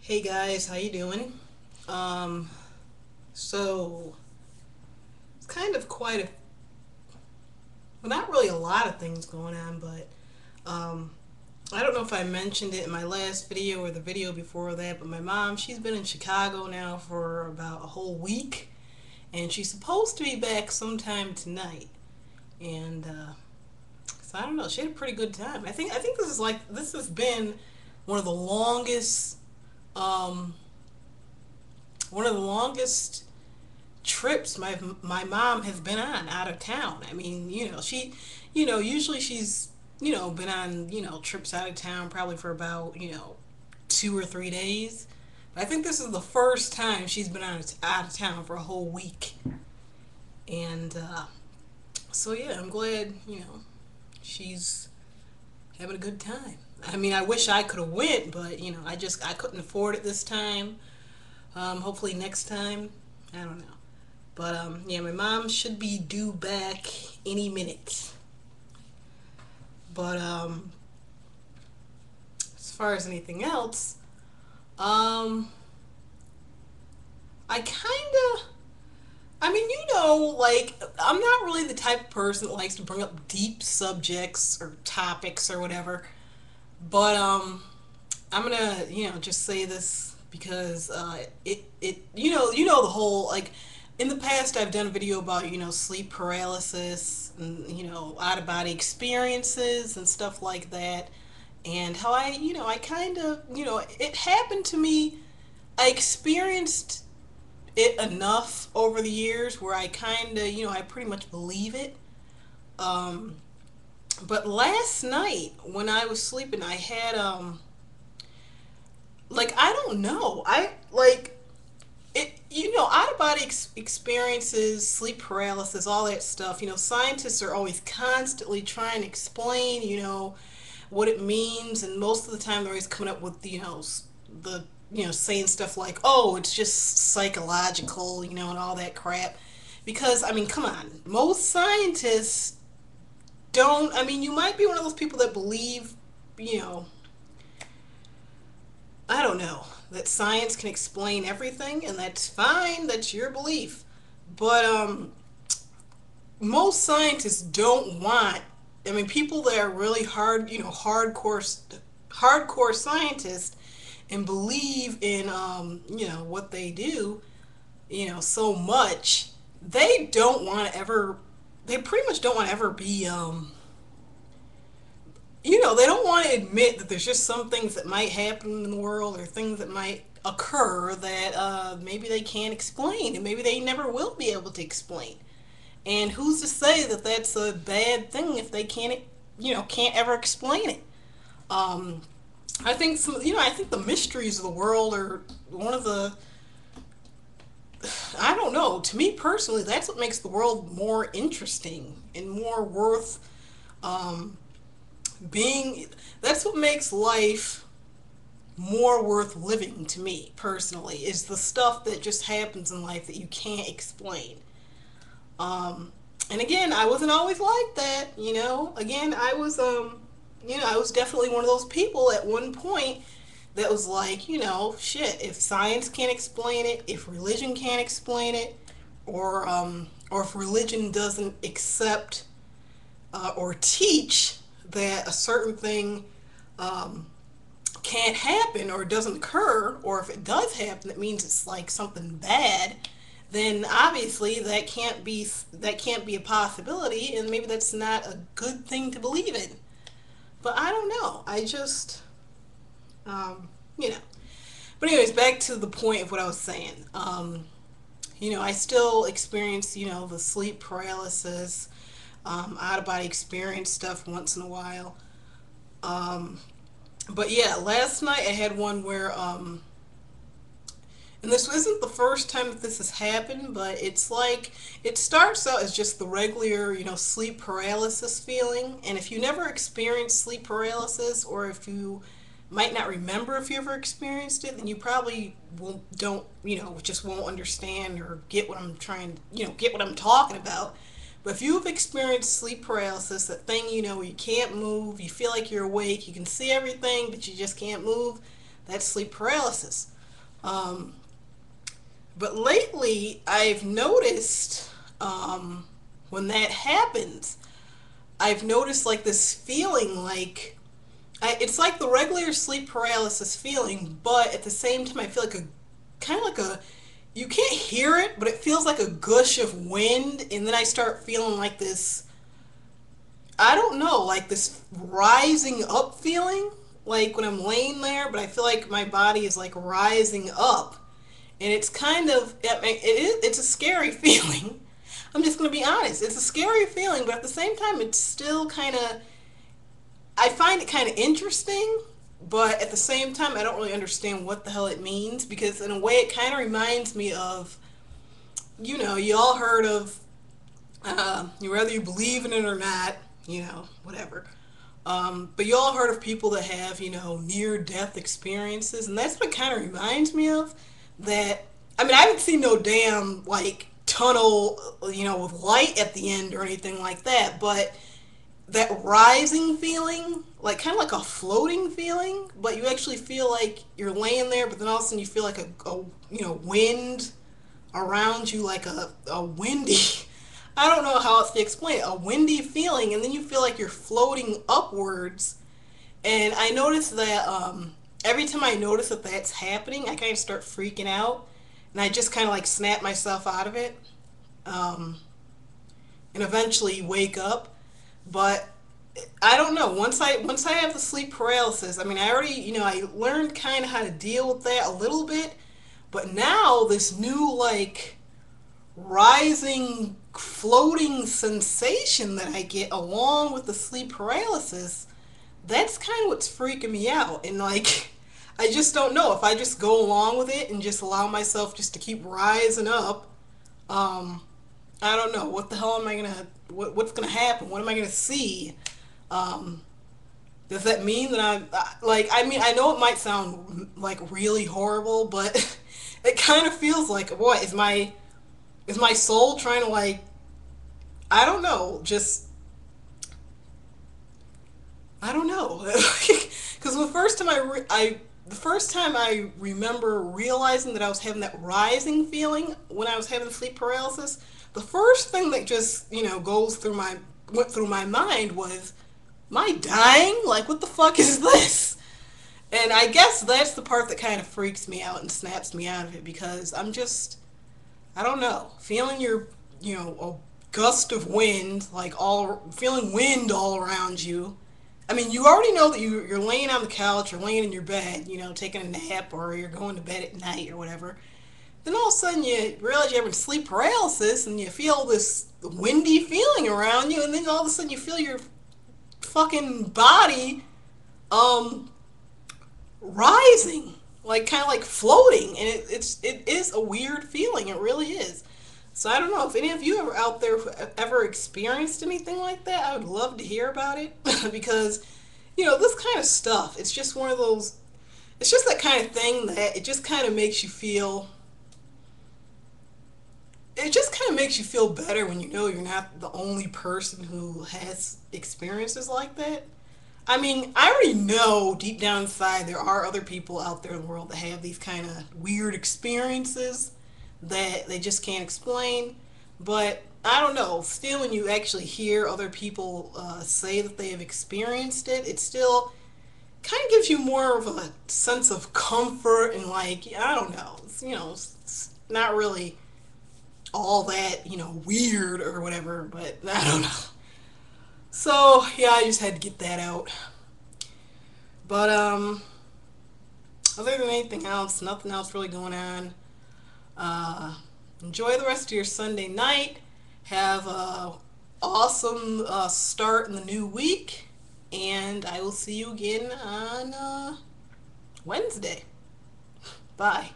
Hey guys, how you doing? Um, so it's kind of quite a, well, not really a lot of things going on, but I don't know if I mentioned it in my last video or the video before that, but my mom, she's been in Chicago now for about a whole week, and she's supposed to be back sometime tonight. And so I don't know, she had a pretty good time. I think this has been one of the longest, um, one of the longest trips my mom has been on out of town. I mean, usually she's, been on, trips out of town probably for about, 2 or 3 days. But I think this is the first time she's been out of town for a whole week. And so yeah, I'm glad, she's having a good time. I mean, I wish I could have went, but I couldn't afford it this time. Hopefully next time. I don't know. But yeah, my mom should be due back any minute. But as far as anything else, um, I kind of, I mean, like I'm not really the type of person that likes to bring up deep subjects or topics or whatever. But I'm gonna, just say this because the whole like in the past I've done a video about sleep paralysis and out of body experiences and stuff like that, and how I kind of it happened to me. I experienced it enough over the years where I kind of I pretty much believe it. Um, but last night when I was sleeping, I had like I don't know. I like it, out of body experiences, sleep paralysis, all that stuff. Scientists are always constantly trying to explain, what it means, and most of the time they're always coming up with, the, saying stuff like, oh, it's just psychological, and all that crap. Because, I mean, come on, most scientists don't, I mean, you might be one of those people that believe, you know, I don't know, that science can explain everything, and that's fine. That's your belief. But most scientists don't want. I mean, people that are really hardcore scientists and believe in what they do, so much. They don't want to ever. They pretty much don't want to ever be they don't want to admit that there's just some things that might happen in the world or things that might occur that maybe they can't explain and maybe they never will be able to explain. And who's to say that that's a bad thing if they can't ever explain it? Um, I think the mysteries of the world are one of the, I don't know, to me personally, that's what makes the world more interesting and more worth um, being, that's what makes life more worth living to me personally, is the stuff that just happens in life that you can't explain. Um, and again, I wasn't always like that, Again, I was definitely one of those people at one point that was like, shit, if science can't explain it, if religion can't explain it, or if religion doesn't accept or teach that a certain thing um, can't happen or doesn't occur, or if it does happen, it means it's like something bad. Then obviously that can't be a possibility, and maybe that's not a good thing to believe in. But I don't know. I just, um, you know. But anyways, back to the point of what I was saying. I still experience, the sleep paralysis, out of body experience stuff once in a while. Um, but yeah, last night I had one where, and this isn't the first time that this has happened, but it's like, it starts out as just the regular, sleep paralysis feeling. And if you never experienced sleep paralysis, or if you might not remember if you ever experienced it, then you probably don't, just won't understand or get what I'm trying, get what I'm talking about. But if you've experienced sleep paralysis, that thing, where you can't move, you feel like you're awake, you can see everything, but you just can't move, That's sleep paralysis. Um, but lately, I've noticed when that happens, I've noticed like this feeling like it's like the regular sleep paralysis feeling, but at the same time, I feel like a kind of like a you can't hear it, but it feels like a gush of wind, and then I start feeling like this. I don't know, like this rising up feeling, like when I'm laying there, but I feel like my body is like rising up, and it's kind of it's a scary feeling. I'm just gonna be honest, it's a scary feeling, but at the same time, it's still kind of I find it kind of interesting, but at the same time, I don't really understand what the hell it means because, in a way, it kind of reminds me of, you all heard of, whether you believe in it or not, whatever. But you all heard of people that have, near death experiences, and that's what it kind of reminds me of. That, I mean, I haven't seen no damn, like, tunnel, with light at the end or anything like that, but that rising feeling, like kind of like a floating feeling, but you actually feel like you're laying there, but then all of a sudden you feel like a wind around you, like a windy, I don't know how else to explain it, a windy feeling, and then you feel like you're floating upwards. And I noticed that every time I notice that that's happening, I kind of start freaking out, and I just kind of like snap myself out of it, um, and eventually wake up. But I don't know. Once I have the sleep paralysis, I mean, I already I learned kind of how to deal with that a little bit, but now this new like rising, floating sensation that I get along with the sleep paralysis, that's kind of what's freaking me out. And like, I just don't know if I just go along with it and just allow myself just to keep rising up. Um, I don't know what the hell am I gonna what's gonna happen? What am I gonna see? Um, does that mean that like? I mean, I know it might sound like really horrible, but it kind of feels like what is my soul trying to like I don't know, just I don't know, because the first time I remember realizing that I was having that rising feeling when I was having sleep paralysis, the first thing that just goes through my went through my mind was, am I dying? Like, what the fuck is this? And I guess that's the part that kind of freaks me out and snaps me out of it because I don't know, feeling a gust of wind, like feeling wind all around you. I mean, you already know that you're laying on the couch or laying in your bed, taking a nap or you're going to bed at night or whatever. Then all of a sudden you realize you're having sleep paralysis and you feel this windy feeling around you, and then all of a sudden you feel your fucking body um rising, like kind of like floating, and it is a weird feeling. It really is. So I don't know if any of you ever out there ever experienced anything like that. I would love to hear about it because this kind of stuff. It's just one of those. It's just that kind of thing that it just kind of makes you feel. It just kind of makes you feel better when you know you're not the only person who has experiences like that. I mean, I already know deep down inside there are other people out there in the world that have these kind of weird experiences that they just can't explain. But I don't know. Still, when you actually hear other people say that they have experienced it, it still kind of gives you more of a sense of comfort and like I don't know. It's not really all that weird or whatever. But I don't know. So yeah, I just had to get that out. But other than anything else, nothing else really going on. Uh, Enjoy the rest of your Sunday night. Have a awesome start in the new week, and I will see you again on Wednesday. Bye.